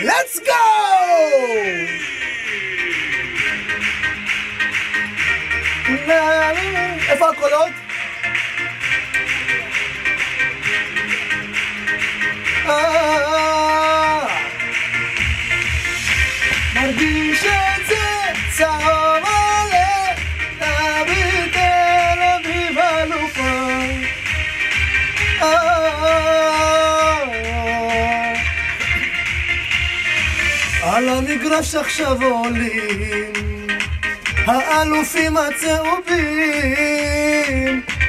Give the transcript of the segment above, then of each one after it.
let's go! איפה הקולות? מרגיש את זה צהוב עולה נביא תל אביב אלופה על המגרש עכשיו עולים האלופים הצהובים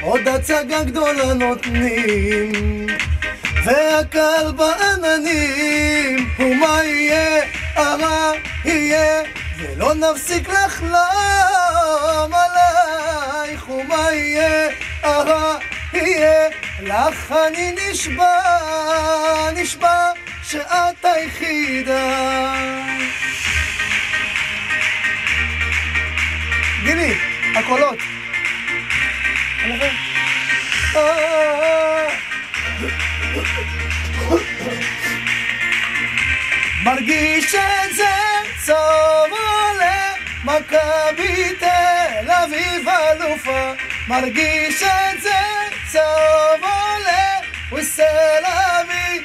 עוד הצגה גדולה נותנים והקהל בעננים ומה יהיה, הרע יהיה ולא נפסיק לחלום עלייך ומה יהיה, הרע יהיה לך אני נשבע שאת היחידה גילי, הקולות מרגיש את זה צום עולה מכבי תל אביב אלופה מרגיש את זה צום עולה וסלמי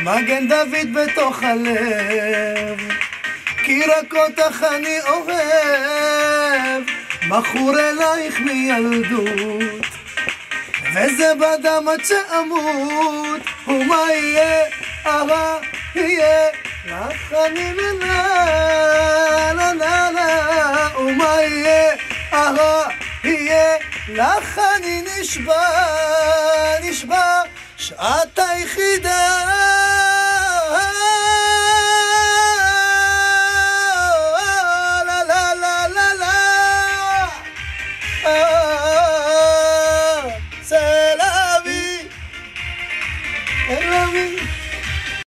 מגן דוד בתוך הלב כי רק אותך אני אוהב מכור אלייך מילדות וזה בדם עד שאמות ומה יהיה, הרע יהיה לך אני לה ומה יהיה, הרע יהיה לך אני נשבע שאת היחידה